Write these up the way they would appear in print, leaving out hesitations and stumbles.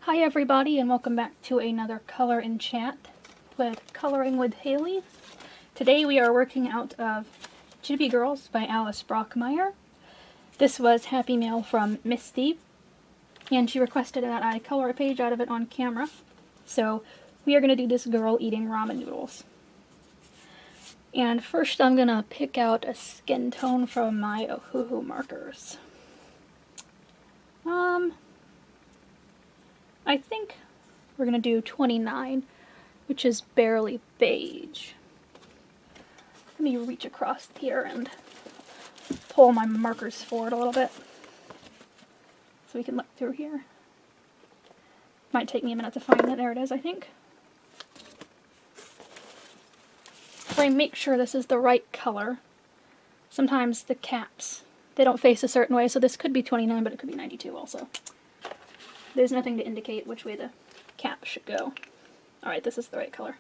Hi everybody, and welcome back to another Color and Chat with Coloring with Haley. Today we are working out of Chibi Girls by Alice Brockmeyer. This was Happy Mail from Misty, and she requested that I color a page out of it on camera. So we are going to do this girl eating ramen noodles. And first I'm going to pick out a skin tone from my Ohuhu markers. I think we're going to do 29, which is barely beige. Let me reach across here and pull my markers forward a little bit so we can look through here. Might take me a minute to find it. There it is, I think. If I make sure this is the right color, sometimes the caps, they don't face a certain way, so this could be 29, but it could be 92 also. There's nothing to indicate which way the cap should go. Alright, this is the right color.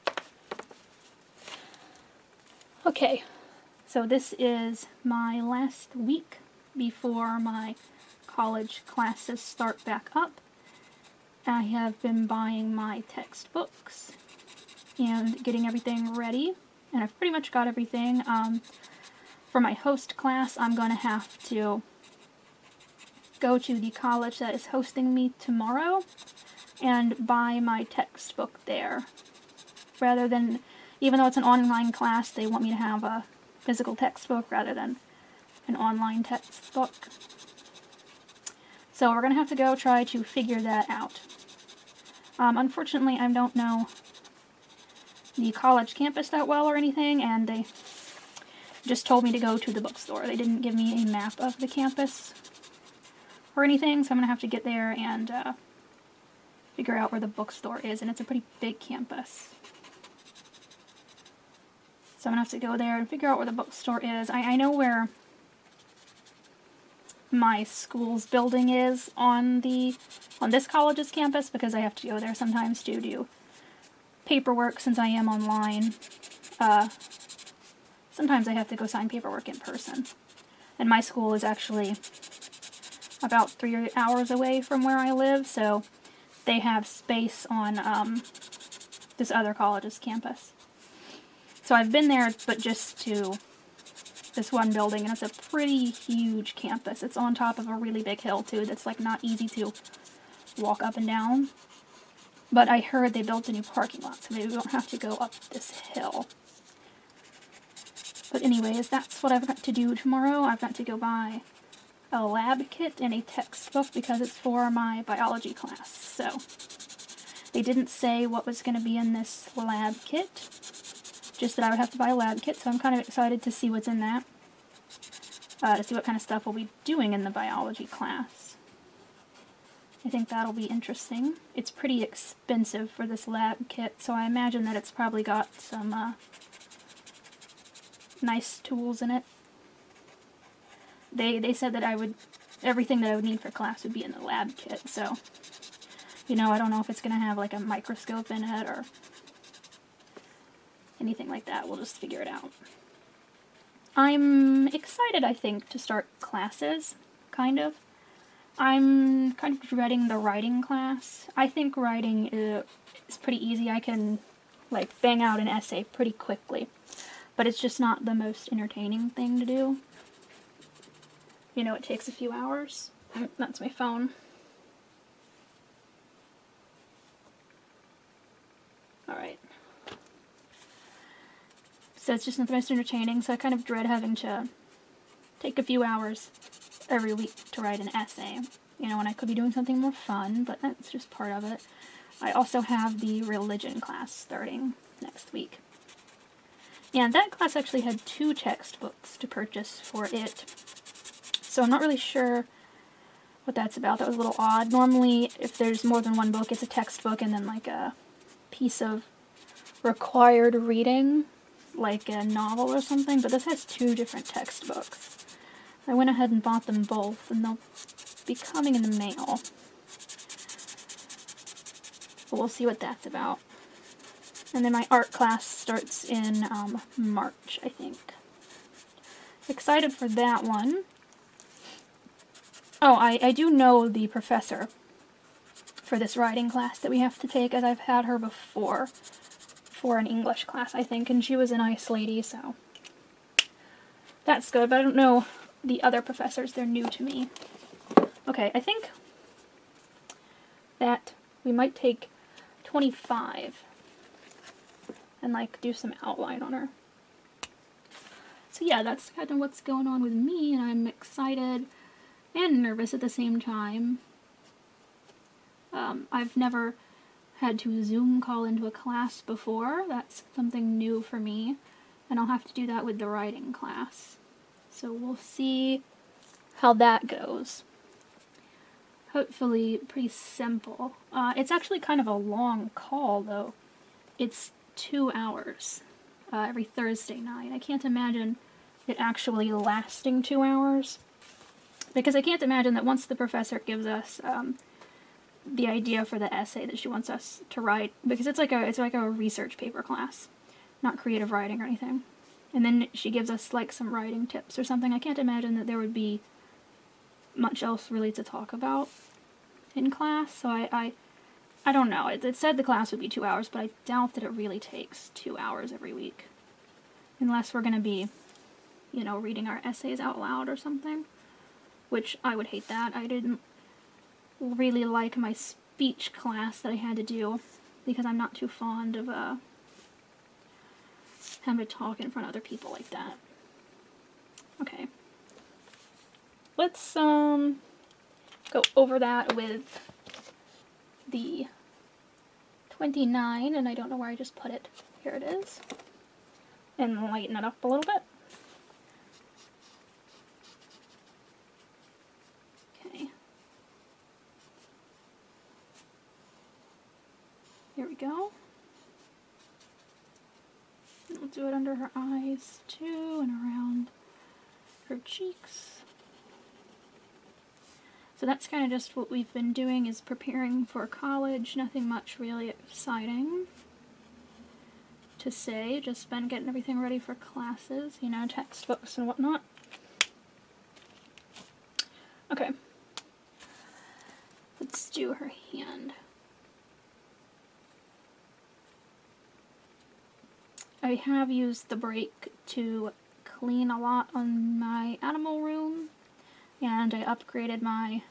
Okay, so this is my last week before my college classes start back up. I have been buying my textbooks and getting everything ready, and I've pretty much got everything. For my host class, I'm going to have to go to the college that is hosting me tomorrow and buy my textbook there. Rather than, even though it's an online class, they want me to have a physical textbook rather than an online textbook. So we're going to have to go try to figure that out. Unfortunately, I don't know the college campus that well or anything, and they just told me to go to the bookstore. They didn't give me a map of the campus or anything, so I'm going to have to get there and figure out where the bookstore is, and it's a pretty big campus. So I'm going to have to go there and figure out where the bookstore is. I know where my school's building is on this college's campus, because I have to go there sometimes to do paperwork since I am online. Sometimes I have to go sign paperwork in person. And my school is actually about 3 hours away from where I live, so they have space on this other college's campus. So I've been there, but just to this one building, and it's a pretty huge campus. It's on top of a really big hill, too, that's like not easy to walk up and down. But I heard they built a new parking lot, so maybe we don't have to go up this hill. But anyways, that's what I've got to do tomorrow. I've got to go buy a lab kit and a textbook because it's for my biology class. So they didn't say what was going to be in this lab kit, just that I would have to buy a lab kit, so I'm kind of excited to see what's in that, to see what kind of stuff we'll be doing in the biology class. I think that'll be interesting. It's pretty expensive for this lab kit, so I imagine that it's probably got some nice tools in it. They said that everything that I would need for class would be in the lab kit, so, you know, I don't know if it's going to have like a microscope in it or anything like that. We'll just figure it out. I'm excited, I think, to start classes, kind of. I'm kind of dreading the writing class. I think writing is pretty easy. I can, like, bang out an essay pretty quickly, but it's just not the most entertaining thing to do. You know, it takes a few hours. That's my phone. Alright. So it's just not the most entertaining, so I kind of dread having to take a few hours every week to write an essay. You know, and I could be doing something more fun, but that's just part of it. I also have the religion class starting next week. And that class actually had 2 textbooks to purchase for it. So I'm not really sure what that's about. That was a little odd. Normally, if there's more than one book, it's a textbook and then like a piece of required reading, like a novel or something, but this has 2 different textbooks. I went ahead and bought them both, and they'll be coming in the mail. But we'll see what that's about. And then my art class starts in March, I think. Excited for that one. Oh, I do know the professor for this writing class that we have to take, as I've had her before for an English class, I think, and she was a nice lady, so that's good, but I don't know the other professors. They're new to me. Okay, I think that we might take 25 and, like, do some outline on her. So yeah, that's kind of what's going on with me, and I'm excited and nervous at the same time. I've never had to Zoom call into a class before. That's something new for me, and I'll have to do that with the writing class. So we'll see how that goes. Hopefully pretty simple. It's actually kind of a long call, though. It's 2 hours every Thursday night. I can't imagine it actually lasting 2 hours, because I can't imagine that once the professor gives us the idea for the essay that she wants us to write, because it's like a research paper class, not creative writing or anything. And then she gives us like some writing tips or something. I can't imagine that there would be much else really to talk about in class. So I don't know. It said the class would be 2 hours, but I doubt that it really takes 2 hours every week, unless we're going to be, you know, reading our essays out loud or something, which I would hate that. I didn't really like my speech class that I had to do, because I'm not too fond of having to talk in front of other people like that. Okay. Let's go over that with the 29, and I don't know where I just put it. Here it is. And lighten it up a little bit. Okay. Here we go. And we'll do it under her eyes too, and around her cheeks. So that's kind of just what we've been doing, is preparing for college. Nothing much really exciting to say, just been getting everything ready for classes, you know, textbooks and whatnot. Okay. Let's do her hand. I have used the break to clean a lot on my animal room, and I upgraded my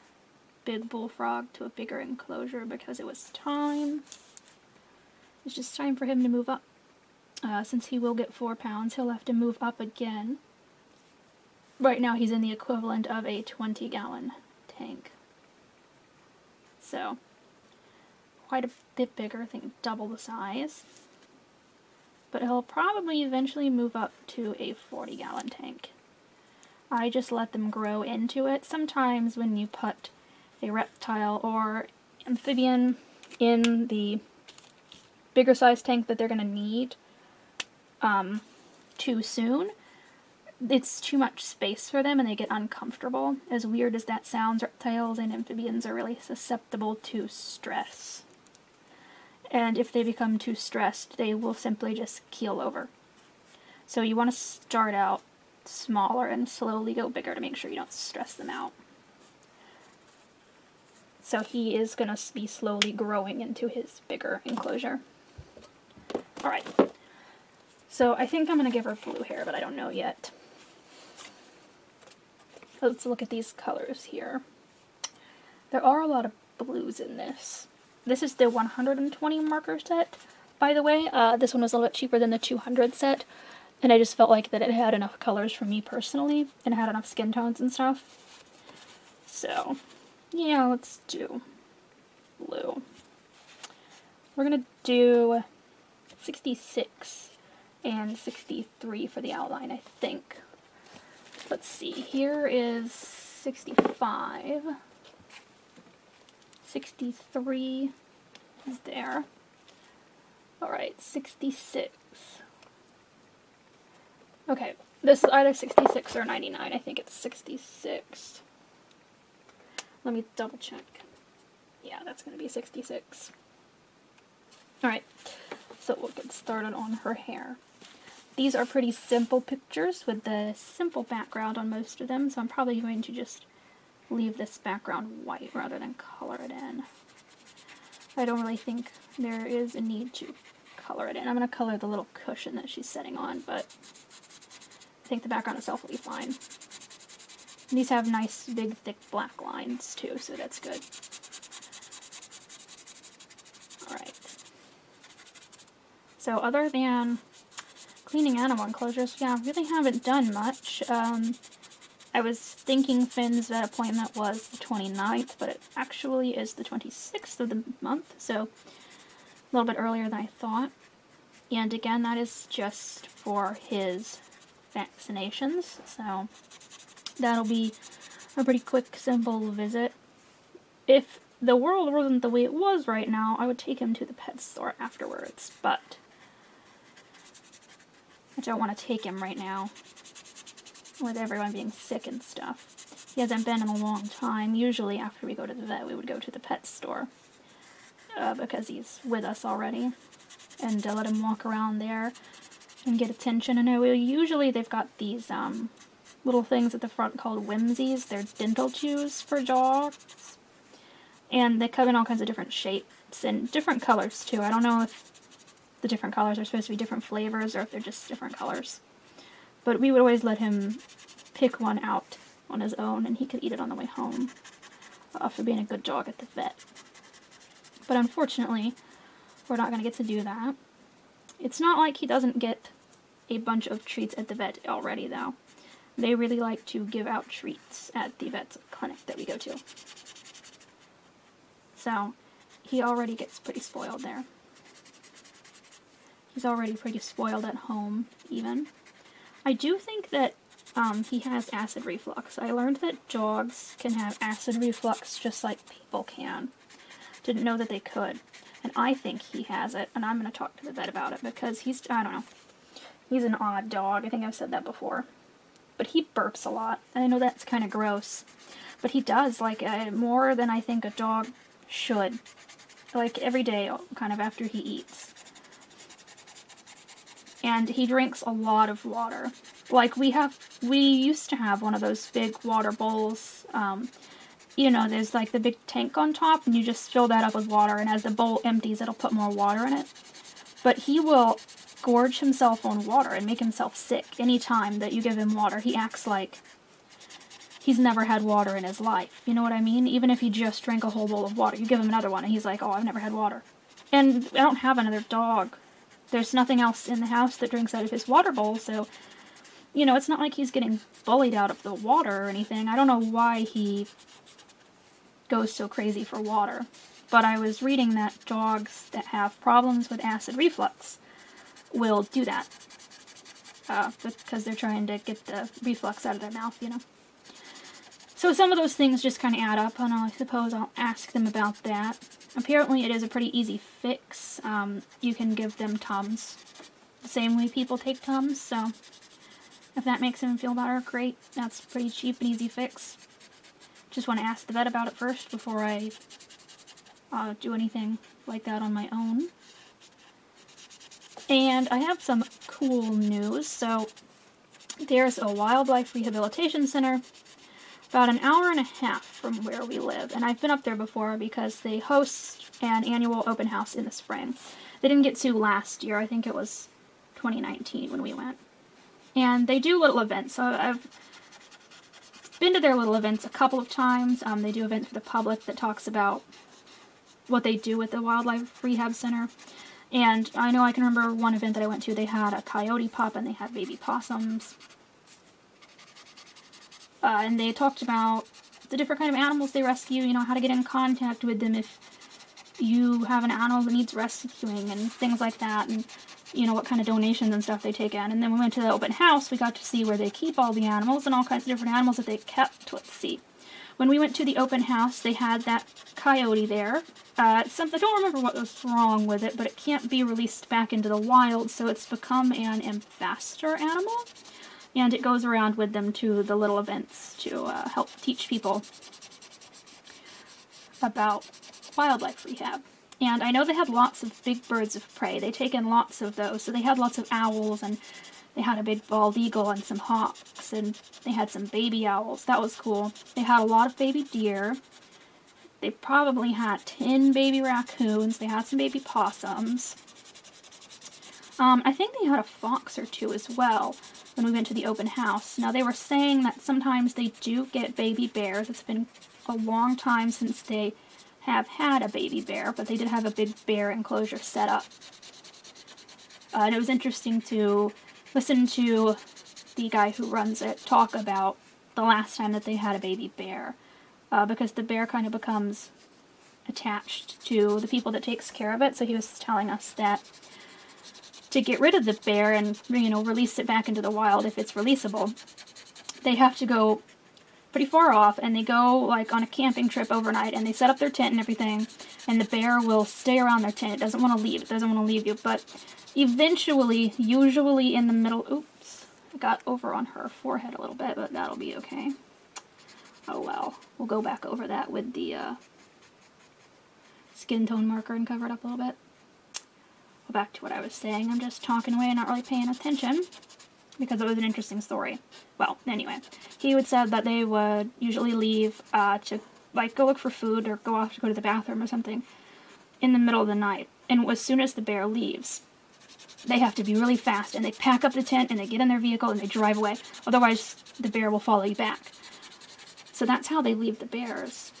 big bullfrog to a bigger enclosure because it was time. It's just time for him to move up. Since he will get 4 pounds, he'll have to move up again. Right now he's in the equivalent of a 20-gallon tank. So, quite a bit bigger, I think double the size. But he'll probably eventually move up to a 40-gallon tank. I just let them grow into it. Sometimes when you put a reptile or amphibian in the bigger size tank that they're going to need too soon, it's too much space for them and they get uncomfortable. As weird as that sounds, reptiles and amphibians are really susceptible to stress. And if they become too stressed, they will simply just keel over. So you want to start out smaller and slowly go bigger to make sure you don't stress them out. So he is going to be slowly growing into his bigger enclosure. Alright. So I think I'm going to give her blue hair, but I don't know yet. Let's look at these colors here. There are a lot of blues in this. This is the 120 marker set, by the way. This one was a little bit cheaper than the 200 set, and I just felt like that it had enough colors for me personally, and it had enough skin tones and stuff. So, yeah, let's do blue. We're going to do 66 and 63 for the outline, I think. Let's see, here is 65. 63 is there. Alright, 66. Okay, this is either 66 or 99. I think it's 66. Let me double check. Yeah, that's going to be 66. Alright, so we'll get started on her hair. These are pretty simple pictures with the simple background on most of them, so I'm probably going to just leave this background white rather than color it in. I don't really think there is a need to color it in. I'm going to color the little cushion that she's sitting on, but I think the background itself will be fine. And these have nice, big, thick black lines, too, so that's good. Alright. So other than cleaning animal enclosures, yeah, I really haven't done much. I was thinking Finn's vet appointment was the 29th, but it actually is the 26th of the month, so a little bit earlier than I thought. And again, that is just for his vaccinations, so that'll be a pretty quick, simple visit. If the world wasn't the way it was right now, I would take him to the pet store afterwards, but I don't want to take him right now, with everyone being sick and stuff. He hasn't been in a long time. Usually after we go to the vet, we would go to the pet store, because he's with us already, and let him walk around there and get attention. And usually they've got these little things at the front called Whimsies. They're dental chews for dogs, and they come in all kinds of different shapes and different colors too. I don't know if the different colors are supposed to be different flavors or if they're just different colors. But we would always let him pick one out on his own, and he could eat it on the way home for being a good dog at the vet. But unfortunately, we're not going to get to do that. It's not like he doesn't get a bunch of treats at the vet already, though. They really like to give out treats at the vet's clinic that we go to. So, he already gets pretty spoiled there. He's already pretty spoiled at home, even. I do think that he has acid reflux. I learned that dogs can have acid reflux just like people can. Didn't know that they could. And I think he has it, and I'm going to talk to the vet about it because he's, I don't know, he's an odd dog. I think I've said that before. But he burps a lot. I know that's kind of gross. But he does, like, more than I think a dog should. Like, every day, kind of after he eats. And he drinks a lot of water. Like, we used to have one of those big water bowls. You know, there's like the big tank on top, and you just fill that up with water, and as the bowl empties, it'll put more water in it. But he will gorge himself on water and make himself sick anytime that you give him water. He acts like he's never had water in his life. You know what I mean? Even if he just drank a whole bowl of water, you give him another one, and he's like, oh, I've never had water. And I don't have another dog. There's nothing else in the house that drinks out of his water bowl, so, you know, it's not like he's getting bullied out of the water or anything. I don't know why he goes so crazy for water. But I was reading that dogs that have problems with acid reflux will do that. Because they're trying to get the reflux out of their mouth, you know. So some of those things just kind of add up, and I suppose I'll ask them about that. Apparently it is a pretty easy fix. You can give them Tums the same way people take Tums, so if that makes them feel better, great. That's a pretty cheap and easy fix. Just want to ask the vet about it first before I do anything like that on my own. And I have some cool news. So there's a wildlife rehabilitation center about an hour and a half from where we live. And I've been up there before because they host an annual open house in the spring. They didn't get to last year. I think it was 2019 when we went. And they do little events. So I've been to their little events a couple of times. They do events for the public that talks about what they do with the wildlife rehab center. And I know I can remember one event that I went to, they had a coyote pup and they had baby possums. And they talked about the different kind of animals they rescue, you know, how to get in contact with them if you have an animal that needs rescuing and things like that, and, you know, what kind of donations and stuff they take in. And then we went to the open house, we got to see where they keep all the animals and all kinds of different animals that they kept. Let's see. When we went to the open house, they had that coyote there. I don't remember what was wrong with it, but it can't be released back into the wild, so it's become an ambassador animal. And it goes around with them to the little events to help teach people about wildlife rehab. And I know they had lots of big birds of prey. They take in lots of those. So they had lots of owls, and they had a big bald eagle and some hawks, and they had some baby owls. That was cool. They had a lot of baby deer. They probably had 10 baby raccoons. They had some baby possums. I think they had a fox or two as well when we went to the open house. Now, they were saying that sometimes they do get baby bears. It's been a long time since they have had a baby bear, but they did have a big bear enclosure set up. And it was interesting to listen to the guy who runs it talk about the last time that they had a baby bear, because the bear kind of becomes attached to the people that takes care of it. So he was telling us that to get rid of the bear and, you know, release it back into the wild if it's releasable, they have to go pretty far off, and they go like on a camping trip overnight, and they set up their tent and everything, and the bear will stay around their tent. It doesn't want to leave. It doesn't want to leave you, but eventually, usually in the middle, oops, I got over on her forehead a little bit, but that'll be okay. Oh well, we'll go back over that with the skin tone marker and cover it up a little bit. Go back to what I was saying. I'm just talking away and not really paying attention because it was an interesting story. Well, anyway, he would say that they would usually leave to like go look for food or go off to go to the bathroom or something in the middle of the night. And as soon as the bear leaves, they have to be really fast, and they pack up the tent and they get in their vehicle and they drive away. Otherwise, the bear will follow you back. So that's how they leave the bears.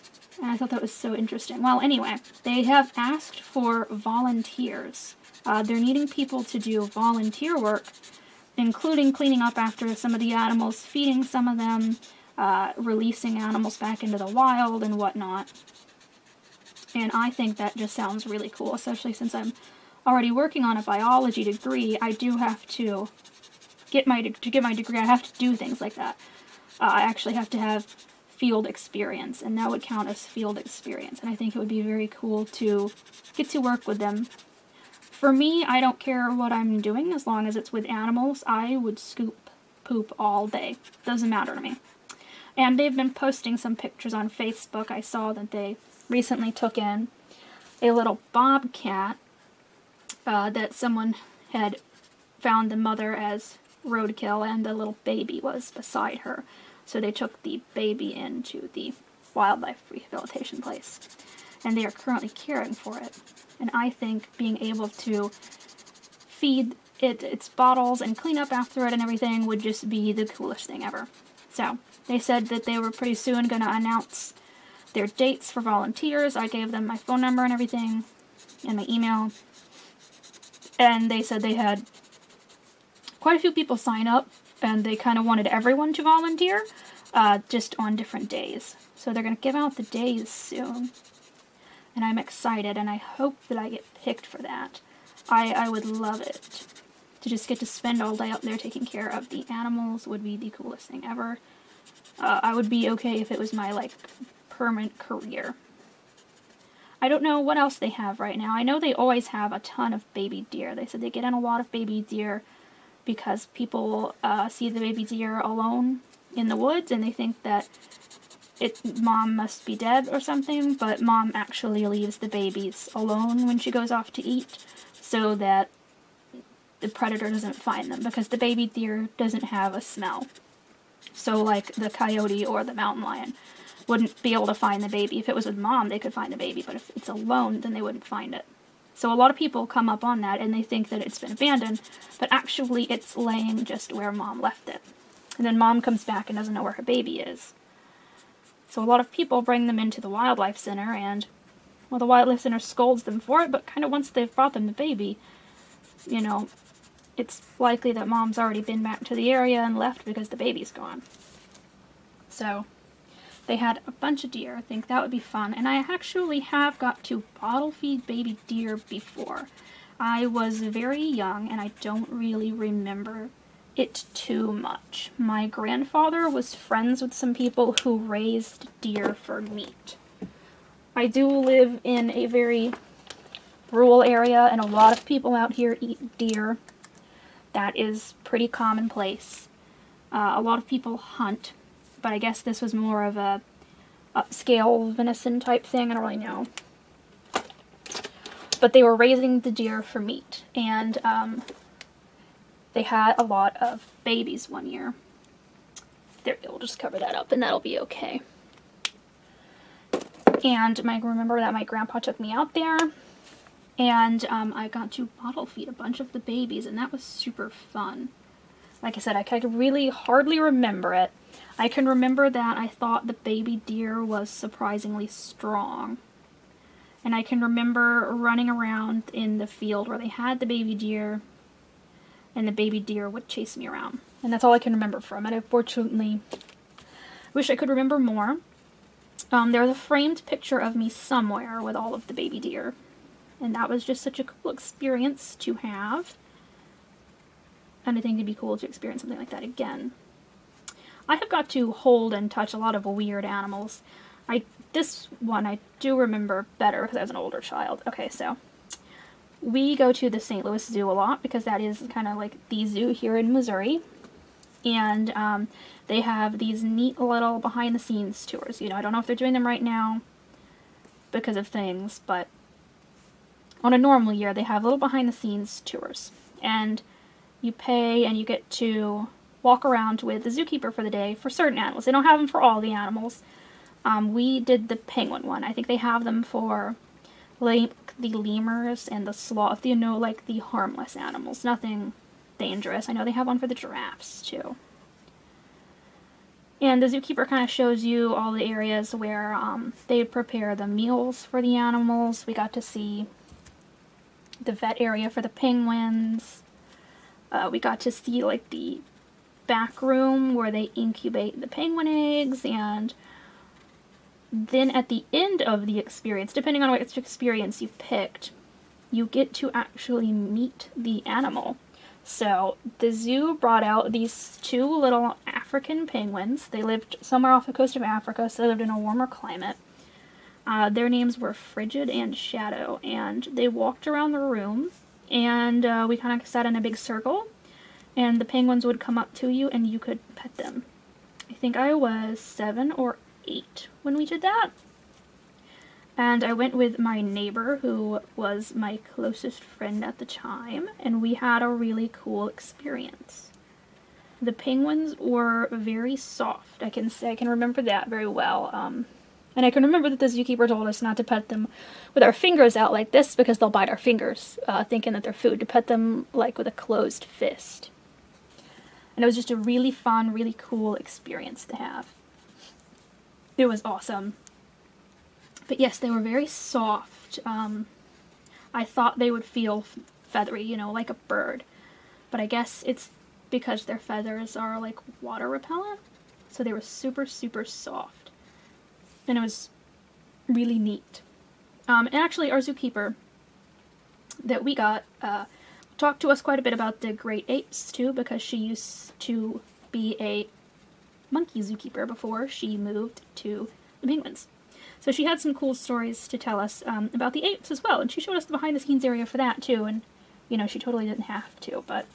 And I thought that was so interesting. Well, anyway, they have asked for volunteers. They're needing people to do volunteer work, including cleaning up after some of the animals, feeding some of them, releasing animals back into the wild and whatnot. And I think that just sounds really cool, especially since I'm already working on a biology degree. I do have to get my degree. I have to do things like that. I actually have to have field experience, and that would count as field experience. And I think it would be very cool to get to work with them. For me, I don't care what I'm doing as long as it's with animals. I would scoop poop all day. Doesn't matter to me. And they've been posting some pictures on Facebook. I saw that they recently took in a little bobcat that someone had found the mother as roadkill, and the little baby was beside her. So they took the baby into the wildlife rehabilitation place, and they are currently caring for it. And I think being able to feed it its bottles and clean up after it and everything would just be the coolest thing ever. So they said that they were pretty soon going to announce their dates for volunteers. I gave them my phone number and everything and my email. And they said they had quite a few people sign up, and they kind of wanted everyone to volunteer, just on different days. So they're going to give out the days soon. And I'm excited, and I hope that I get picked for that. I would love it. To just get to spend all day out there taking care of the animals would be the coolest thing ever. I would be okay if it was my, like, permanent career. I don't know what else they have right now. I know they always have a ton of baby deer. They said they get in a lot of baby deer because people see the baby deer alone in the woods, and they think that mom must be dead or something, but mom actually leaves the babies alone when she goes off to eat so that the predator doesn't find them, because the baby deer doesn't have a smell. So like the coyote or the mountain lion wouldn't be able to find the baby. If it was with mom, they could find the baby, but if it's alone, then they wouldn't find it. So a lot of people come up on that, and they think that it's been abandoned, but actually it's laying just where mom left it. And then mom comes back and doesn't know where her baby is. So a lot of people bring them into the wildlife center, and, well, the wildlife center scolds them for it, but kind of once they've brought them the baby, you know, it's likely that mom's already been back to the area and left because the baby's gone. So they had a bunch of deer. I think that would be fun. And I actually have got to bottle feed baby deer before. I was very young, and I don't really remember it too much. My grandfather was friends with some people who raised deer for meat. I do live in a very rural area, and a lot of people out here eat deer. That is pretty commonplace. A lot of people hunt, but I guess this was more of a upscale venison type thing. I don't really know. But they were raising the deer for meat, and they had a lot of babies one year. There, we'll just cover that up, and that'll be okay. And I remember that my grandpa took me out there, and I got to bottle feed a bunch of the babies, and that was super fun. Like I said, I could really hardly remember it. I can remember that I thought the baby deer was surprisingly strong. And I can remember running around in the field where they had the baby deer, and the baby deer would chase me around. And that's all I can remember from it. Unfortunately, I wish I could remember more. There's a framed picture of me somewhere with all of the baby deer. And that was just such a cool experience to have. And I think it'd be cool to experience something like that again. I have got to hold and touch a lot of weird animals. This one I do remember better because I was an older child. Okay, so we go to the St. Louis Zoo a lot because that is kind of like the zoo here in Missouri. And they have these neat little behind-the-scenes tours. You know, I don't know if they're doing them right now because of things, but on a normal year they have little behind-the-scenes tours. And you pay and you get to walk around with the zookeeper for the day for certain animals. They don't have them for all the animals. We did the penguin one. I think they have them for like the lemurs and the sloth, you know, like the harmless animals. Nothing dangerous. I know they have one for the giraffes too. And the zookeeper kind of shows you all the areas where they prepare the meals for the animals. We got to see the vet area for the penguins. We got to see like the back room where they incubate the penguin eggs, and then at the end of the experience, depending on which experience you picked, you get to actually meet the animal. So the zoo brought out these two little African penguins. They lived somewhere off the coast of Africa, so they lived in a warmer climate. Their names were Frigid and Shadow, and they walked around the room, and we kind of sat in a big circle, and the penguins would come up to you and you could pet them. I think I was 7 or 8 when we did that. And I went with my neighbor, who was my closest friend at the time, and we had a really cool experience. The penguins were very soft. I can remember that very well. And I can remember that the zookeeper told us not to pet them with our fingers out like this because they'll bite our fingers, thinking that they're food. To pet them like with a closed fist. And it was just a really fun, really cool experience to have. It was awesome. But yes, they were very soft. I thought they would feel feathery, you know, like a bird. But I guess it's because their feathers are like water repellent. So they were super, super soft. And it was really neat. And actually, our zookeeper that we got talked to us quite a bit about the great apes, too, because she used to be a monkey zookeeper before she moved to the penguins. So she had some cool stories to tell us about the apes as well, and she showed us the behind-the-scenes area for that, too, and, you know, she totally didn't have to, but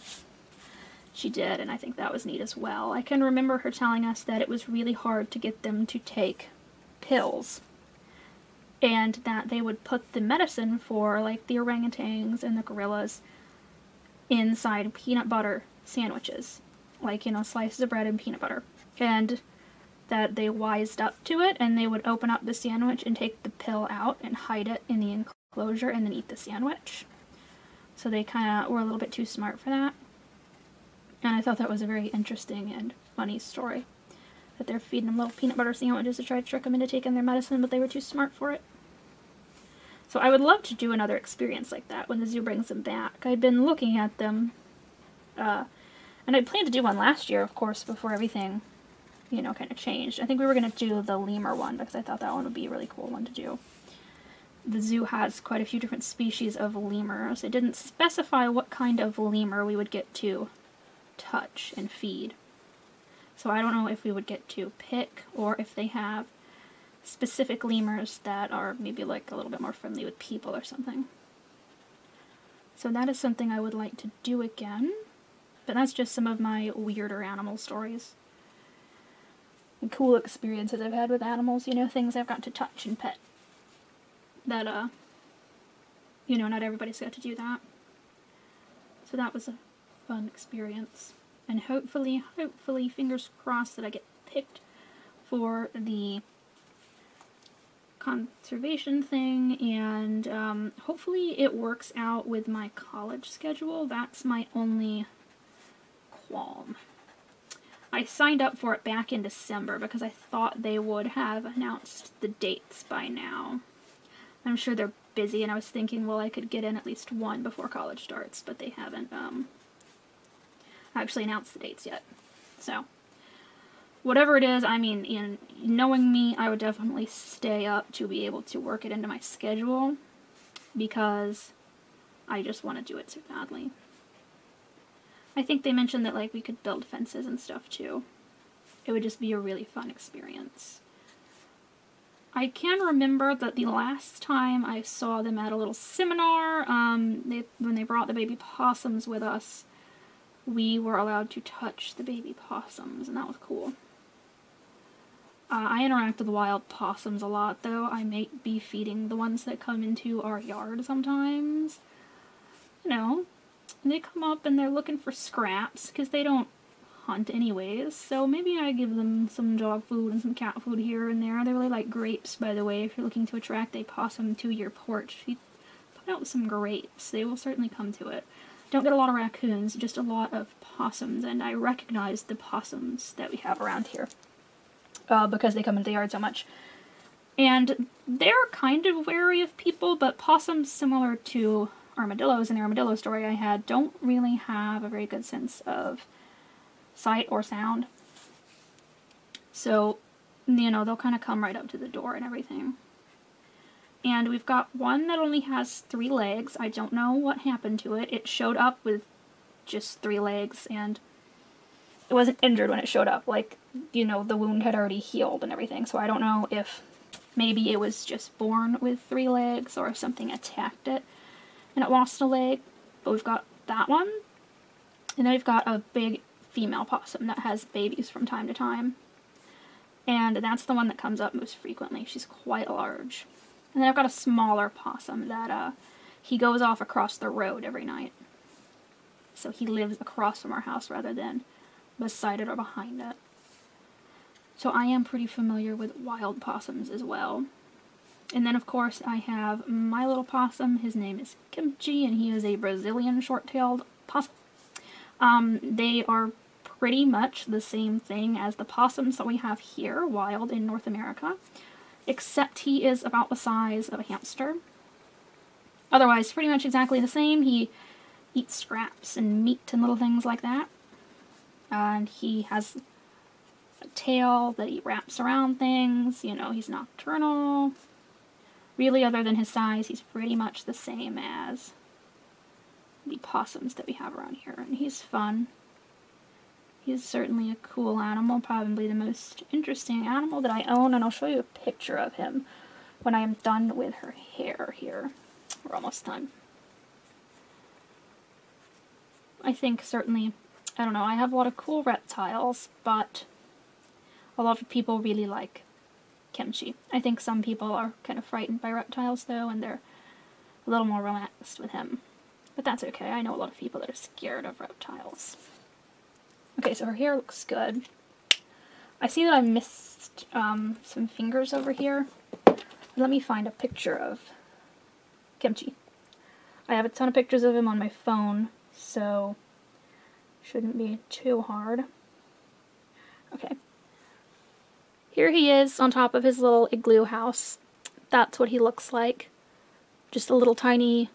she did, and I think that was neat as well. I can remember her telling us that it was really hard to get them to take pills, and that they would put the medicine for, like, the orangutans and the gorillas inside peanut butter sandwiches, like, you know, slices of bread and peanut butter, and that they wised up to it, and they would open up the sandwich and take the pill out and hide it in the enclosure and then eat the sandwich. So they kind of were a little bit too smart for that. And I thought that was a very interesting and funny story. That they're feeding them little peanut butter sandwiches to try to trick them into taking their medicine, but they were too smart for it. So I would love to do another experience like that when the zoo brings them back. I'd been looking at them, and I planned to do one last year, of course, before everything, you know, kind of changed. I think we were going to do the lemur one because I thought that one would be a really cool one to do. The zoo has quite a few different species of lemurs. It didn't specify what kind of lemur we would get to touch and feed. So I don't know if we would get to pick or if they have specific lemurs that are maybe like a little bit more friendly with people or something. So that is something I would like to do again. But that's just some of my weirder animal stories. And cool experiences I've had with animals, you know, things I've got to touch and pet. That, you know, not everybody's got to do that. So that was a fun experience. And hopefully, fingers crossed that I get picked for the conservation thing, and hopefully it works out with my college schedule. That's my only qualm. I signed up for it back in December because I thought they would have announced the dates by now. I'm sure they're busy, and I was thinking, well, I could get in at least one before college starts, but they haven't actually announced the dates yet. So, whatever it is, I mean, knowing me, I would definitely stay up to be able to work it into my schedule, because I just want to do it so badly. I think they mentioned that, like, we could build fences and stuff, too. It would just be a really fun experience. I can remember that the last time I saw them at a little seminar, when they brought the baby possums with us, we were allowed to touch the baby possums, and that was cool. I interact with wild possums a lot, though. I may be feeding the ones that come into our yard sometimes. You know, and they come up and they're looking for scraps, because they don't hunt anyways, so maybe I give them some dog food and some cat food here and there. They really like grapes, by the way. If you're looking to attract a possum to your porch, you put out some grapes. They will certainly come to it. Don't get a lot of raccoons, just a lot of possums, and I recognize the possums that we have around here, because they come into the yard so much. And they're kind of wary of people, but possums, similar to armadillos in the armadillo story I had, don't really have a very good sense of sight or sound. So, you know, they'll kind of come right up to the door and everything. And we've got one that only has 3 legs. I don't know what happened to it. It showed up with just 3 legs, and it wasn't injured when it showed up. Like, you know, the wound had already healed and everything. So I don't know if maybe it was just born with 3 legs, or if something attacked it and it lost a leg. But we've got that one. And then we've got a big female possum that has babies from time to time. And that's the one that comes up most frequently. She's quite large. And then I've got a smaller possum that he goes off across the road every night. So he lives across from our house rather than beside it or behind it. So I am pretty familiar with wild possums as well. And then, of course, I have my little possum. His name is Kimchi, and he is a Brazilian short-tailed possum. They are pretty much the same thing as the possums that we have here, wild in North America, except he is about the size of a hamster. Otherwise, pretty much exactly the same. He eats scraps and meat and little things like that. And he has a tail that he wraps around things. You know, he's nocturnal. Really, other than his size, he's pretty much the same as the possums that we have around here. And he's fun. He's certainly a cool animal, probably the most interesting animal that I own, and I'll show you a picture of him when I am done with her hair here. We're almost done. I think certainly, I don't know, I have a lot of cool reptiles, but a lot of people really like Kimchi. I think some people are kind of frightened by reptiles, though, and they're a little more relaxed with him. But that's okay. I know a lot of people that are scared of reptiles. Okay, so her hair looks good. I see that I missed some fingers over here. Let me find a picture of Kimchi. I have a ton of pictures of him on my phone, so shouldn't be too hard. Okay. Here he is on top of his little igloo house. That's what he looks like. Just a little tiny...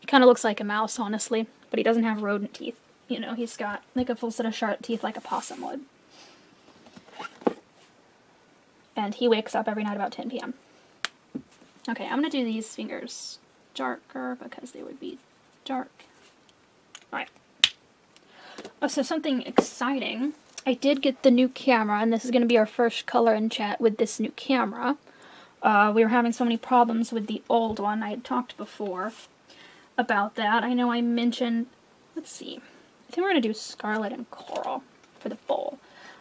He kind of looks like a mouse, honestly, but he doesn't have rodent teeth. You know, he's got like a full set of sharp teeth like a possum would. And he wakes up every night about 10 p.m. Okay, I'm going to do these fingers darker because they would be dark. Alright. Oh, so something exciting. I did get the new camera, and this is going to be our first color and chat with this new camera. We were having so many problems with the old one. I had talked before about that. I know I mentioned... Let's see. I think we're going to do Scarlet and Coral for the bowl.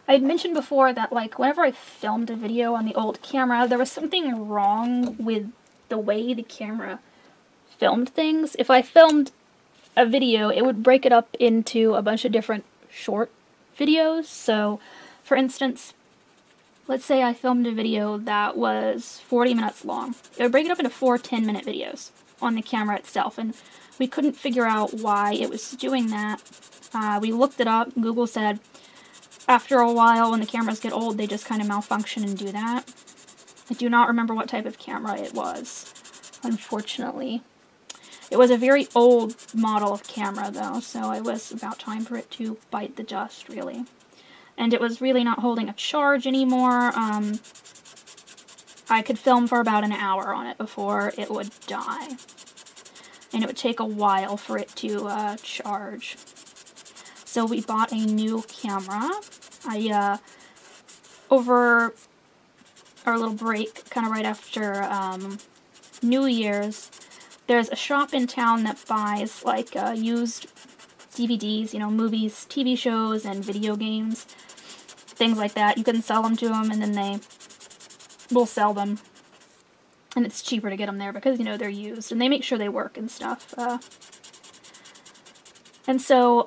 I had mentioned before that, like, whenever I filmed a video on the old camera, there was something wrong with the way the camera filmed things. If I filmed a video, it would break it up into a bunch of different short videos. So, for instance, let's say I filmed a video that was 40 minutes long. It would break it up into 4 10-minute videos on the camera itself, and we couldn't figure out why it was doing that. We looked it up. Google said after a while, when the cameras get old, they just kind of malfunction and do that. I do not remember what type of camera it was, unfortunately. It was a very old model of camera, though, so it was about time for it to bite the dust, really. And it was really not holding a charge anymore. I could film for about an hour on it before it would die. And it would take a while for it to charge. So we bought a new camera. Over our little break, kind of right after New Year's, there's a shop in town that buys like used DVDs, you know, movies, TV shows, and video games, things like that. You can sell them to them, and then they will sell them, and it's cheaper to get them there because, you know, they're used, and they make sure they work and stuff. And so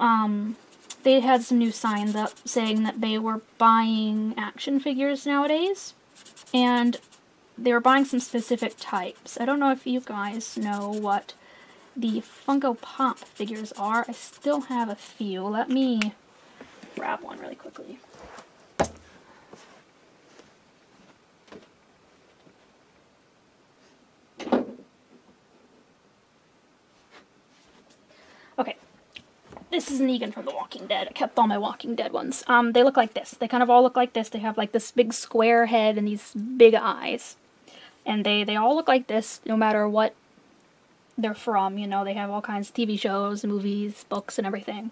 they had some new signs up saying that they were buying action figures nowadays, and they were buying some specific types. I don't know if you guys know what the Funko Pop figures are. I still have a few. Let me grab one really quickly. Okay. This is Negan from The Walking Dead. I kept all my Walking Dead ones. They look like this. They kind of all look like this. They have like this big square head and these big eyes. And they all look like this no matter what they're from. You know, they have all kinds of TV shows, movies, books, and everything.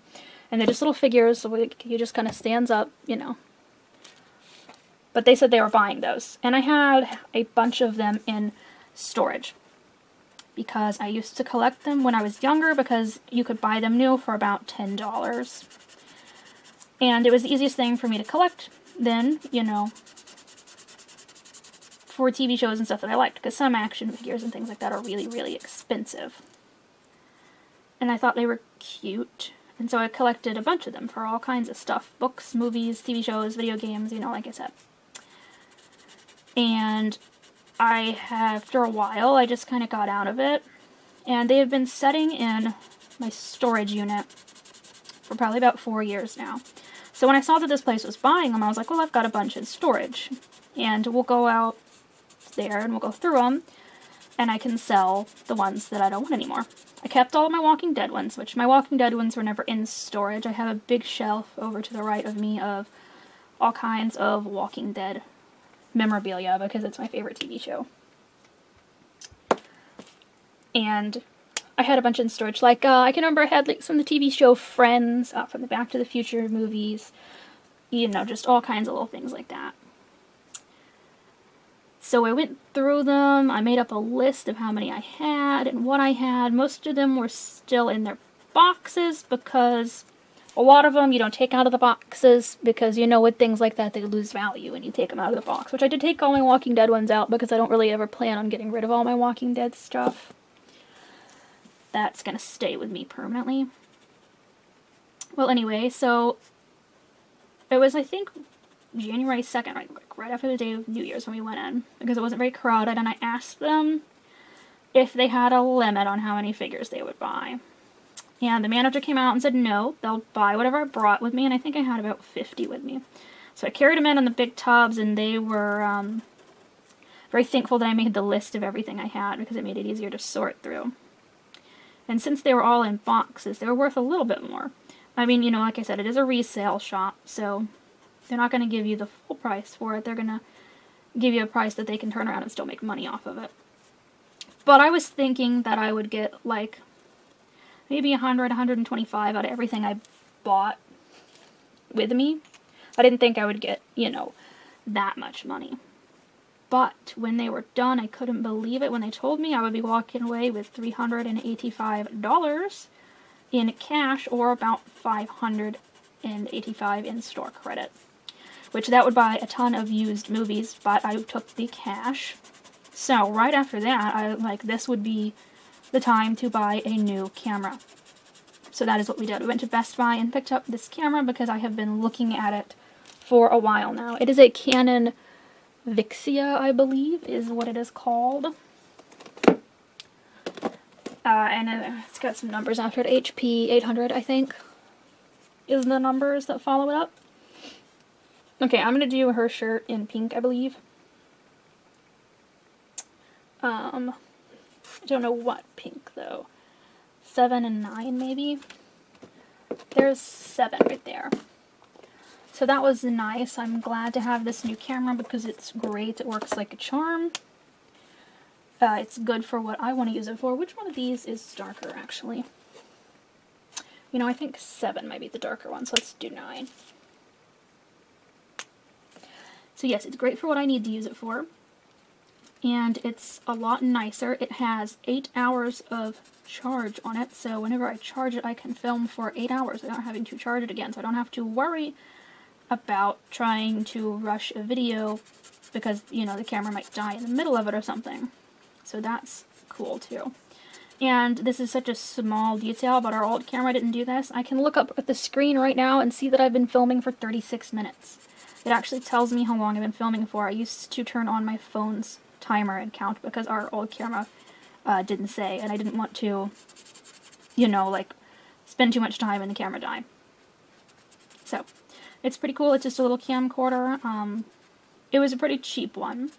And they're just little figures, so he just kind of stands up, you know. But they said they were buying those. And I had a bunch of them in storage, because I used to collect them when I was younger, because you could buy them new for about $10. And it was the easiest thing for me to collect then, you know, for TV shows and stuff that I liked, because some action figures and things like that are really, really expensive. And I thought they were cute, and so I collected a bunch of them for all kinds of stuff. Books, movies, TV shows, video games, you know, like I said. And after a while, I just kind of got out of it, and they have been setting in my storage unit for probably about 4 years now. So when I saw that this place was buying them, I was like, well, I've got a bunch in storage, and we'll go out there and we'll go through them, and I can sell the ones that I don't want anymore. I kept all of my Walking Dead ones, which my Walking Dead ones were never in storage. I have a big shelf over to the right of me of all kinds of Walking Dead memorabilia, because it's my favorite TV show. And I had a bunch in storage. Like, I can remember I had like from the TV show Friends, from the Back to the Future movies, you know, just all kinds of little things like that. So I went through them, I made up a list of how many I had and what I had. Most of them were still in their boxes, because a lot of them you don't take out of the boxes, because, you know, with things like that, they lose value when you take them out of the box. Which I did take all my Walking Dead ones out, because I don't really ever plan on getting rid of all my Walking Dead stuff. That's gonna stay with me permanently. Well, anyway, so it was, I think, January 2nd, right after the day of New Year's when we went in, because it wasn't very crowded, and I asked them if they had a limit on how many figures they would buy. And the manager came out and said no, they'll buy whatever I brought with me, and I think I had about 50 with me. So I carried them in on the big tubs, and they were very thankful that I made the list of everything I had, because it made it easier to sort through. And since they were all in boxes, they were worth a little bit more. I mean, you know, like I said, it is a resale shop, so they're not going to give you the full price for it. They're going to give you a price that they can turn around and still make money off of it. But I was thinking that I would get, like, maybe 100, 125 out of everything I bought with me. I didn't think I would get, you know, that much money. But when they were done, I couldn't believe it when they told me I would be walking away with $385 in cash, or about $585 in store credit. Which that would buy a ton of used movies, but I took the cash. So right after that, I like, this would be the time to buy a new camera. So that is what we did. We went to Best Buy and picked up this camera, because I have been looking at it for a while now. It is a Canon Vixia, I believe, is what it is called. And it's got some numbers after it. HP 800, I think, is the numbers that follow it up. Okay, I'm going to do her shirt in pink, I believe. I don't know what pink, though. 7 and 9, maybe? There's 7 right there. So that was nice. I'm glad to have this new camera because it's great. It works like a charm. It's good for what I want to use it for. Which one of these is darker, actually? You know, I think 7 might be the darker one, so let's do 9. So yes, it's great for what I need to use it for. And it's a lot nicer. It has 8 hours of charge on it, so whenever I charge it, I can film for 8 hours without having to charge it again. So I don't have to worry about trying to rush a video because, you know, the camera might die in the middle of it or something. So that's cool too. And this is such a small detail, but our old camera didn't do this. I can look up at the screen right now and see that I've been filming for 36 minutes. It actually tells me how long I've been filming for. I used to turn on my phone's timer and count because our old camera didn't say, and I didn't want to, you know, like, spend too much time and the camera die. So, it's pretty cool. It's just a little camcorder. It was a pretty cheap one,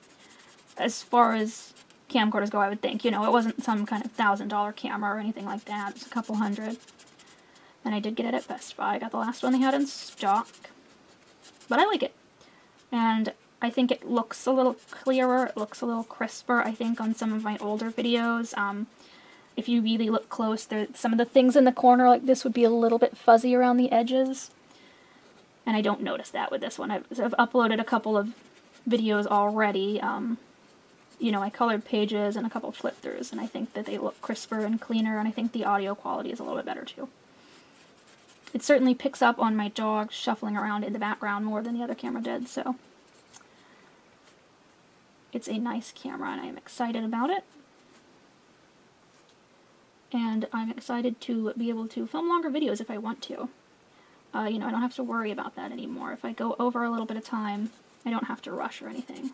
as far as camcorders go, I would think. You know, it wasn't some kind of $1,000 camera or anything like that. It's a couple hundred. And I did get it at Best Buy. I got the last one they had in stock. But I like it. And I think it looks a little clearer. It looks a little crisper, I think, on some of my older videos. If you really look close, some of the things in the corner like this would be a little bit fuzzy around the edges. And I don't notice that with this one. I've uploaded a couple of videos already. You know, I colored pages and a couple flip-throughs, and I think that they look crisper and cleaner, and I think the audio quality is a little bit better too. It certainly picks up on my dog shuffling around in the background more than the other camera did, so it's a nice camera, and I'm excited about it. And I'm excited to be able to film longer videos if I want to. You know, I don't have to worry about that anymore. If I go over a little bit of time, I don't have to rush or anything.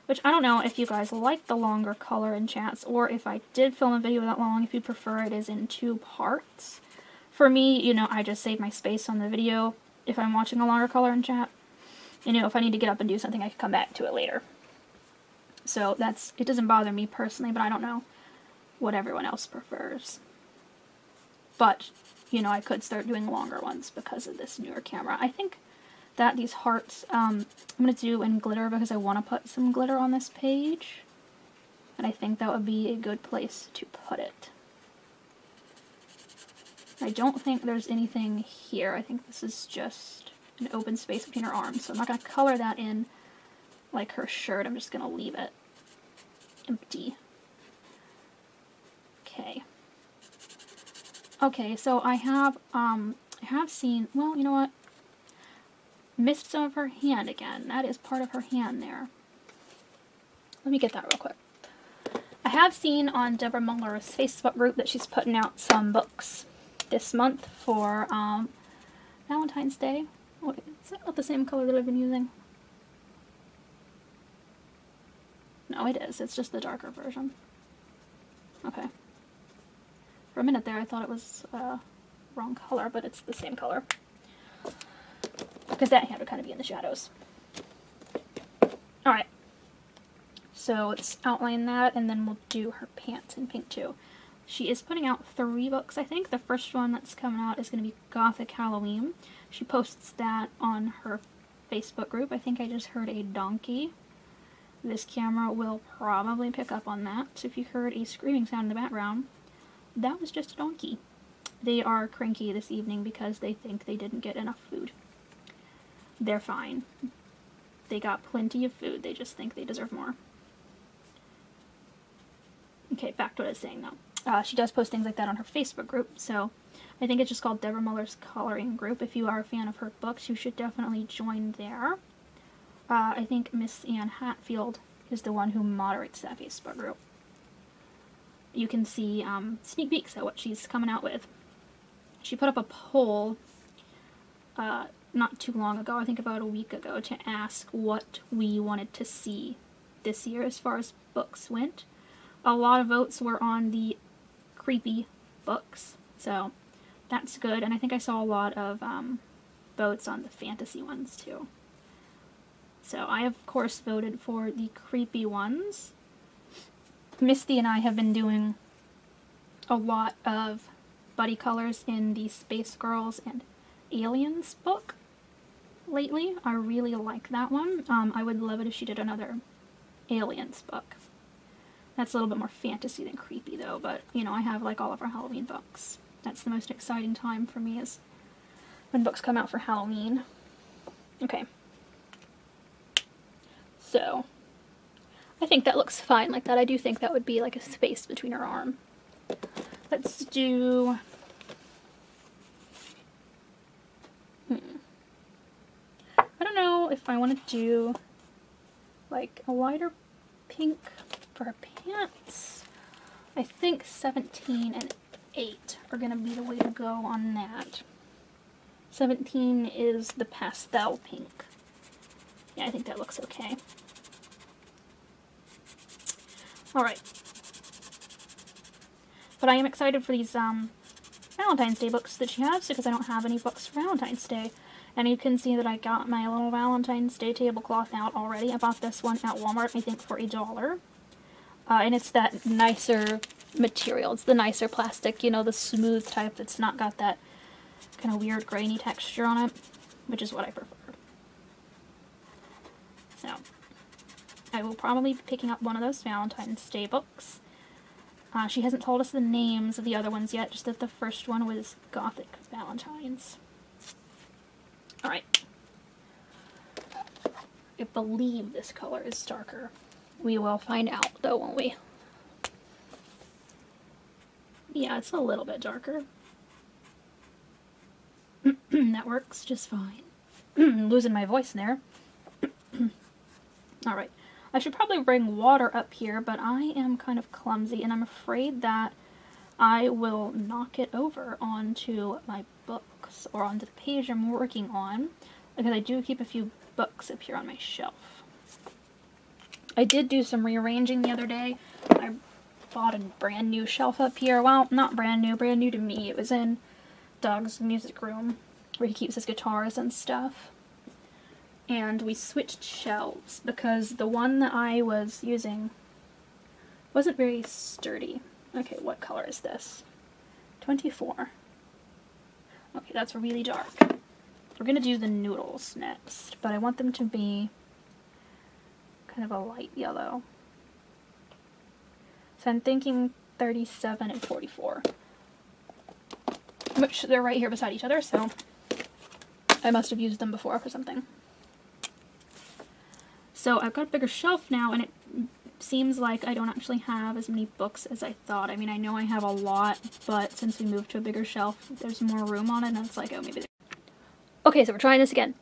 Which, I don't know if you guys like the longer color in chats, or if I did film a video that long, if you prefer it is in 2 parts. For me, you know, I just save my space on the video if I'm watching a longer color in chat. You know, if I need to get up and do something, I can come back to it later. So it doesn't bother me personally, but I don't know what everyone else prefers. But, you know, I could start doing longer ones because of this newer camera. I think that these hearts, I'm going to do in glitter because I want to put some glitter on this page. And I think that would be a good place to put it. I don't think there's anything here. I think this is just an open space between her arms. So I'm not going to color that in like her shirt. I'm just going to leave it empty. Okay. Okay, so I have seen, well, you know what? Missed some of her hand again. That is part of her hand there. Let me get that real quick. I have seen on Deborah Muller's Facebook group that she's putting out some books this month for Valentine's Day. Oh, is that not the same color that I've been using? No, it is. It's just the darker version. Okay. For a minute there, I thought it was wrong color, but it's the same color. Because that hand would kind of be in the shadows. Alright. So let's outline that, and then we'll do her pants in pink too. She is putting out 3 books, I think. The first one that's coming out is going to be Gothic Halloween. She posts that on her Facebook group. I think I just heard a donkey. This camera will probably pick up on that. So if you heard a screaming sound in the background, that was just a donkey. They are cranky this evening because they think they didn't get enough food. They're fine. They got plenty of food. They just think they deserve more. Okay, back to what I was saying though. She does post things like that on her Facebook group, so I think it's just called Deborah Muller's Coloring Group. If you are a fan of her books, you should definitely join there. I think Miss Anne Hatfield is the one who moderates that Facebook group. You can see sneak peeks at what she's coming out with. She put up a poll not too long ago, I think about a week ago, to ask what we wanted to see this year as far as books went. A lot of votes were on the creepy books, so that's good. And I think I saw a lot of votes on the fantasy ones too. So I, of course, voted for the creepy ones. Misty and I have been doing a lot of buddy colors in the Space Girls and Aliens book lately. I really like that one. I would love it if she did another Aliens book. That's a little bit more fantasy than creepy though, but you know, I have like all of our Halloween books. That's the most exciting time for me, is when books come out for Halloween. Okay. So, I think that looks fine like that. I do think that would be like a space between her arm. Let's do... I don't know if I want to do like a lighter pink for her pants. I think 17 and 8 are going to be the way to go on that. 17 is the pastel pink. Yeah, I think that looks okay. Alright. But I am excited for these Valentine's Day books that she has, because I don't have any books for Valentine's Day. And you can see that I got my little Valentine's Day tablecloth out already. I bought this one at Walmart, I think for $1. And it's that nicer material. It's the nicer plastic, you know, the smooth type that's not got that kind of weird grainy texture on it, which is what I prefer. So, I will probably be picking up one of those Valentine's Day books. She hasn't told us the names of the other ones yet, just that the first one was Gothic Valentines. Alright. I believe this color is darker. We will find out though, won't we? Yeah, it's a little bit darker. That works just fine. Losing my voice there. Alright. I should probably bring water up here, but I am kind of clumsy, and I'm afraid that I will knock it over onto my books, or onto the page I'm working on, because I do keep a few books up here on my shelf. I did do some rearranging the other day. I bought a brand new shelf up here. Well, not brand new to me. It was in Doug's music room, where he keeps his guitars and stuff. And we switched shelves, because the one that I was using wasn't very sturdy. Okay, what color is this? 24. Okay, that's really dark. We're gonna do the noodles next, but I want them to be kind of a light yellow. So I'm thinking 37 and 44. Which, they're right here beside each other, so I must have used them before for something. So I've got a bigger shelf now, and it seems like I don't actually have as many books as I thought. I mean, I know I have a lot, but since we moved to a bigger shelf, there's more room on it, and it's like, oh, maybe. Okay, so we're trying this again.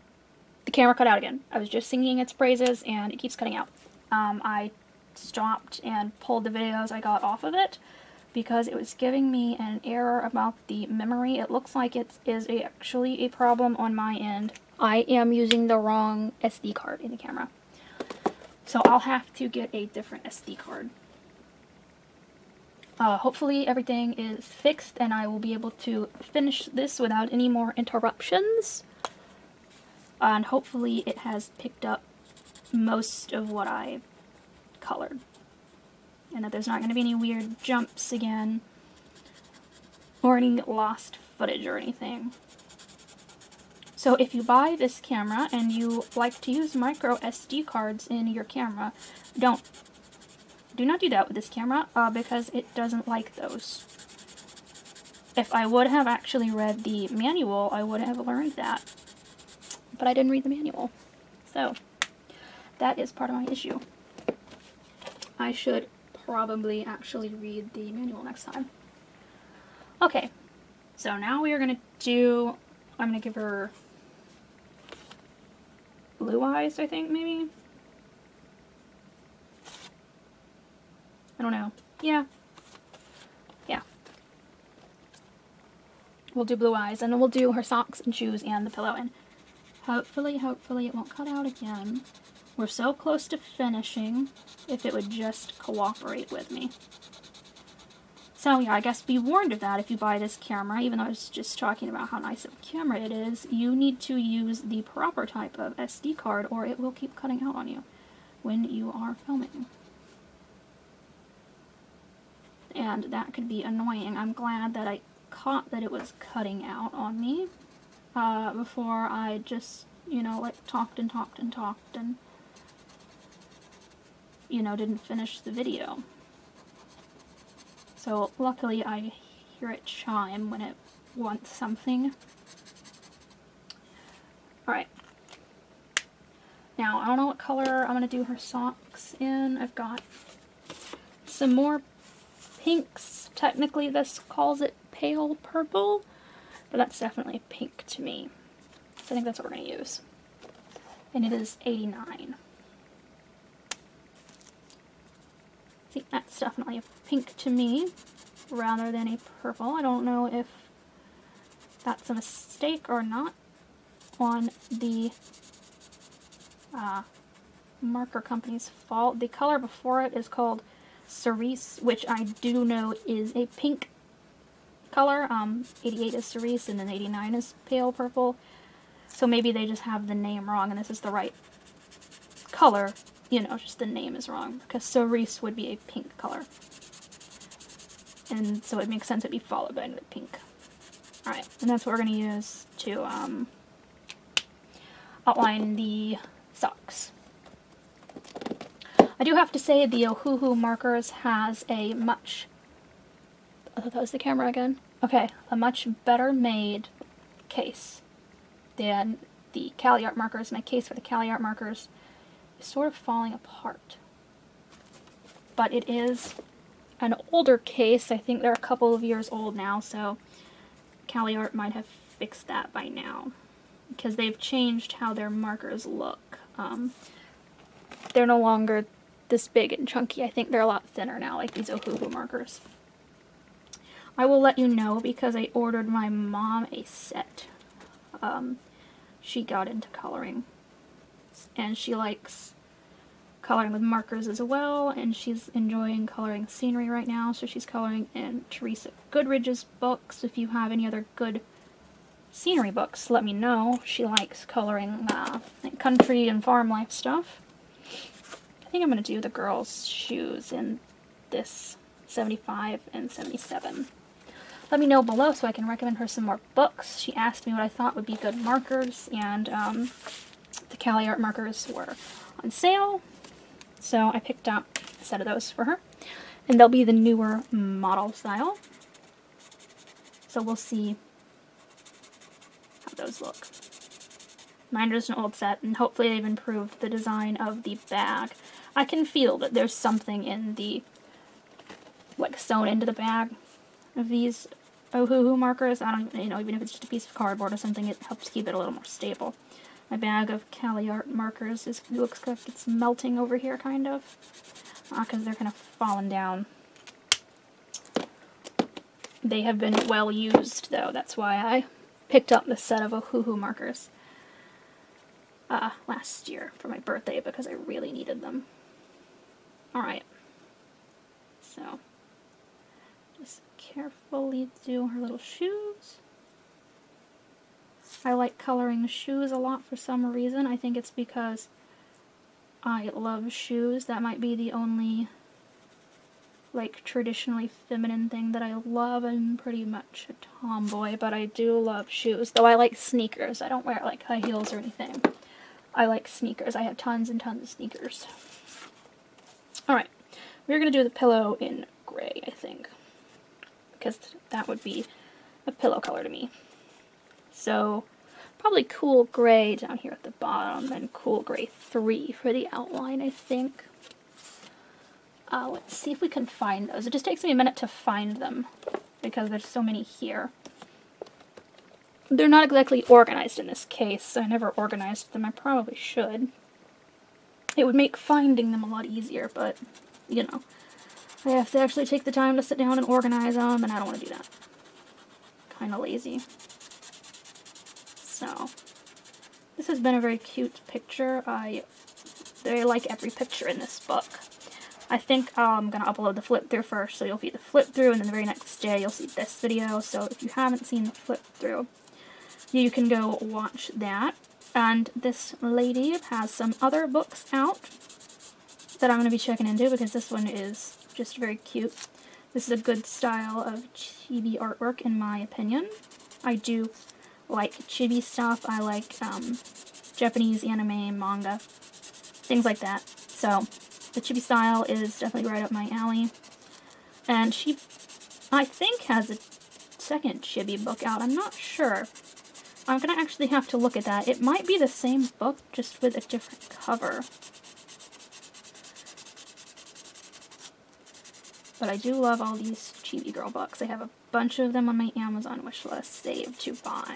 The camera cut out again. I was just singing its praises, and it keeps cutting out. I stopped and pulled the videos I got off of it, because it was giving me an error about the memory. It looks like it is actually a problem on my end. I am using the wrong SD card in the camera. So I'll have to get a different SD card. Hopefully everything is fixed and I will be able to finish this without any more interruptions. And hopefully it has picked up most of what I colored. And that there's not going to be any weird jumps again. Or any lost footage or anything. So if you buy this camera and you like to use micro SD cards in your camera, do not do that with this camera, because it doesn't like those. If I would have actually read the manual, I would have learned that. But I didn't read the manual. So, that is part of my issue. I should probably actually read the manual next time. Okay, so now we are going to do, I'm going to give her blue eyes, I think, maybe? I don't know. Yeah. Yeah. We'll do blue eyes, and then we'll do her socks and shoes and the pillow, and Hopefully it won't cut out again. We're so close to finishing, if it would just cooperate with me. So yeah, I guess be warned of that if you buy this camera, even though I was just talking about how nice of a camera it is, you need to use the proper type of SD card or it will keep cutting out on you when you are filming. And that could be annoying. I'm glad that I caught that it was cutting out on me before I just, you know, like talked and you know, didn't finish the video. So luckily I hear it chime when it wants something. Alright. Now, I don't know what color I'm going to do her socks in. I've got some more pinks. Technically this calls it pale purple, but that's definitely pink to me. So I think that's what we're going to use. And it is 89. See, that's definitely a pink to me, rather than a purple. I don't know if that's a mistake or not on the marker company's fault. The color before it is called Cerise, which I do know is a pink color. 88 is Cerise, and then 89 is pale purple. So maybe they just have the name wrong, and this is the right color. You know, just the name is wrong, because Cerise would be a pink color. And so it makes sense it'd be followed by the pink. Alright, and that's what we're going to use to outline the socks. I do have to say the Ohuhu Markers has a much... I thought that was the camera again. Okay, a much better made case than the CaliArt markers. My case for the CaliArt markers sort of falling apart. But it is an older case. I think they're a couple of years old now, so CaliArt might have fixed that by now, because they've changed how their markers look. They're no longer this big and chunky. I think they're a lot thinner now, like these Ohuhu markers. I will let you know because I ordered my mom a set. She got into coloring, and she likes coloring with markers as well, and she's enjoying coloring scenery right now, so she's coloring in Teresa Goodridge's books. If you have any other good scenery books, let me know. She likes coloring like country and farm life stuff. I think I'm going to do the girls' shoes in this 75 and 77. Let me know below so I can recommend her some more books. She asked me what I thought would be good markers, and the CaliArt markers were on sale, so I picked up a set of those for her. And they'll be the newer model style, so we'll see how those look. Mine is an old set, and hopefully they've improved the design of the bag. I can feel that there's something in the, like, sewn into the bag of these Ohuhu markers. I don't, you know, even if it's just a piece of cardboard or something, it helps keep it a little more stable. My bag of CaliArt markers looks like it's melting over here, kind of, because they're kind of falling down. They have been well used, though. That's why I picked up this set of Ohuhu markers last year for my birthday, because I really needed them. Alright, so just carefully do her little shoes. I like coloring shoes a lot for some reason. I think it's because I love shoes. That might be the only, like, traditionally feminine thing that I love. I'm pretty much a tomboy, but I do love shoes. Though I like sneakers. I don't wear, like, high heels or anything. I like sneakers. I have tons and tons of sneakers. Alright, we're going to do the pillow in gray, I think, because that would be a pillow color to me. So, probably cool gray down here at the bottom, and cool gray 3 for the outline, I think. Let's see if we can find those. It just takes me a minute to find them, because there's so many here. They're not exactly organized in this case. I never organized them. I probably should. It would make finding them a lot easier, but, you know, I have to actually take the time to sit down and organize them, and I don't want to do that. Kind of lazy. So, This has been a very cute picture. I like every picture in this book. I think I'm going to upload the flip through first, so you'll see the flip through, and then the very next day you'll see this video. So if you haven't seen the flip through, you can go watch that. And this lady has some other books out that I'm going to be checking into, because this one is just very cute. This is a good style of chibi artwork, in my opinion. I do like chibi stuff. I like Japanese anime, manga, things like that. So the chibi style is definitely right up my alley. And she, I think, has a second chibi book out. I'm not sure. I'm going to actually have to look at that. It might be the same book, just with a different cover. But I do love all these Chibi Girl books. I have a bunch of them on my Amazon wishlist saved to buy.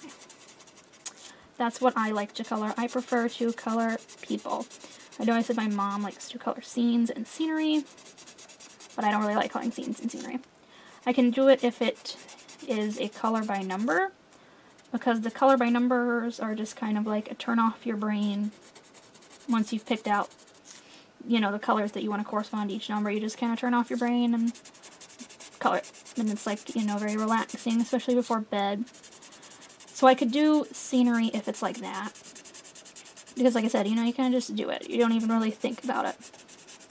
That's what I like to color. I prefer to color people. I know I said my mom likes to color scenes and scenery, but I don't really like coloring scenes and scenery. I can do it if it is a color by number, because the color by numbers are just kind of like a turn off your brain. Once you've picked out, you know, the colors that you want to correspond to each number, you just kind of turn off your brain and color it. And it's like, you know, very relaxing, especially before bed. So I could do scenery if it's like that. Because like I said, you know, you kind of just do it. You don't even really think about it.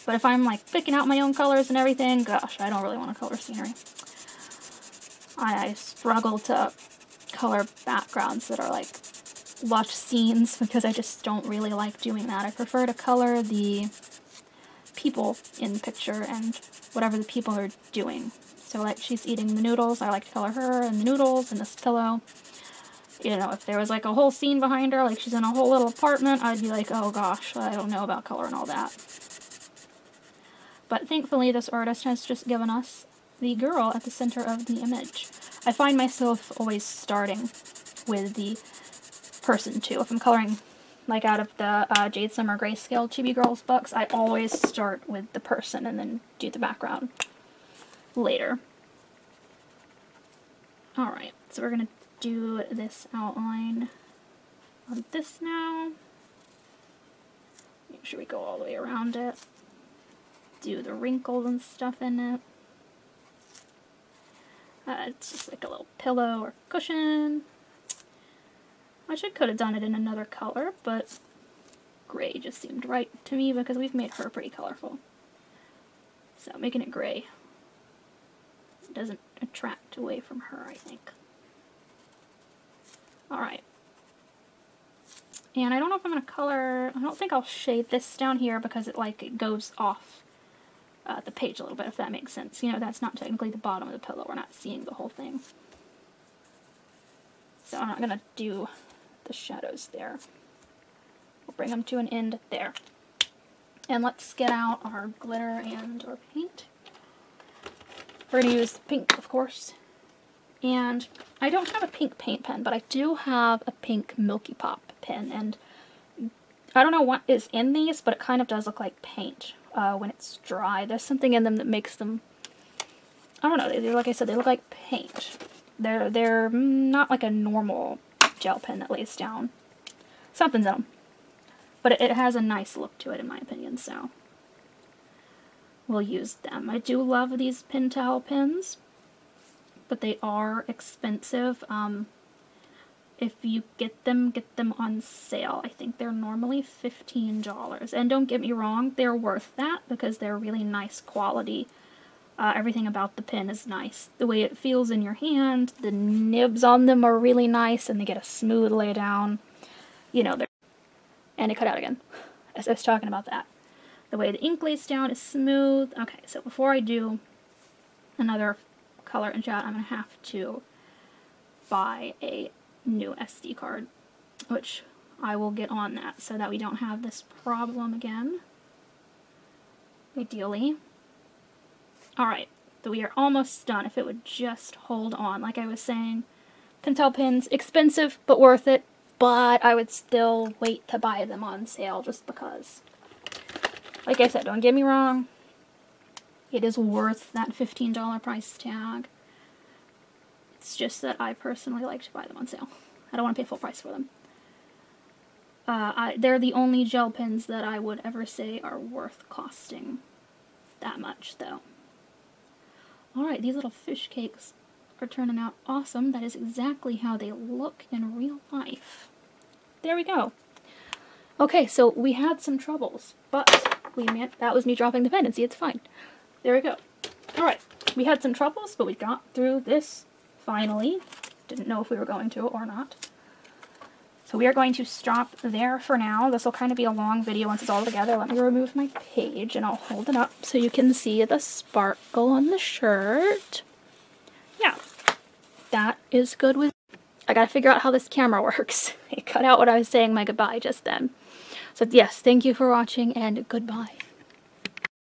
But if I'm like picking out my own colors and everything, gosh, I don't really want to color scenery. I struggle to color backgrounds that are like lush scenes, because I just don't really like doing that. I prefer to color the people in the picture and whatever the people are doing. So like she's eating the noodles, I like to color her and the noodles and this pillow. You know, if there was like a whole scene behind her, like she's in a whole little apartment, I'd be like, oh gosh, I don't know about coloring all that. But thankfully this artist has just given us the girl at the center of the image. I find myself always starting with the person too. If I'm coloring like out of the Jade Summer Grayscale Chibi Girls books, I always start with the person and then do the background later. Alright, so we're going to do this outline on this now. Make sure we go all the way around it. Do the wrinkles and stuff in it. It's just like a little pillow or cushion. I could have done it in another color, but gray just seemed right to me because we've made her pretty colorful. So making it gray doesn't attract away from her, I think. Alright. And I don't know if I'm going to color, I don't think I'll shade this down here because it goes off the page a little bit, if that makes sense. You know, that's not technically the bottom of the pillow. We're not seeing the whole thing. So I'm not going to do the shadows there. We'll bring them to an end there. And let's get out our glitter and our paint. We're going to use pink, of course. And I don't have a pink paint pen, but I do have a pink Milky Pop pen. And I don't know what is in these, but it kind of does look like paint when it's dry. There's something in them that makes them, I don't know, they're, like I said, they look like paint. They're not like a normal gel pen that lays down. Something's in them. But it has a nice look to it, in my opinion, so we'll use them. I do love these Pentel pens, but they are expensive. If you get them on sale. I think they're normally $15. And don't get me wrong, they're worth that because they're really nice quality. Everything about the pen is nice. The way it feels in your hand, the nibs on them are really nice, and they get a smooth lay down. You know, and it cut out again, as I was talking about that. The way the ink lays down is smooth. Okay, so before I do another color and chat, I'm going to have to buy a new SD card, which I will get on that so that we don't have this problem again, ideally. Alright, so we are almost done. If it would just hold on. Like I was saying, Pentel pens, expensive but worth it, but I would still wait to buy them on sale just because. Like I said, don't get me wrong, it is worth that $15 price tag. It's just that I personally like to buy them on sale. I don't want to pay full price for them. They're the only gel pens that I would ever say are worth costing that much, though. Alright, these little fish cakes are turning out awesome. That is exactly how they look in real life. There we go. Okay, so we had some troubles, but that was me dropping the pen, and see, it's fine. There we go. Alright, we had some troubles, but we got through this finally. Didn't know if we were going to or not. So we are going to stop there for now. This will kind of be a long video once it's all together. Let me remove my page and I'll hold it up so you can see the sparkle on the shirt. Yeah, that is good with... I gotta figure out how this camera works. It cut out what I was saying my goodbye just then. So yes, thank you for watching and goodbye.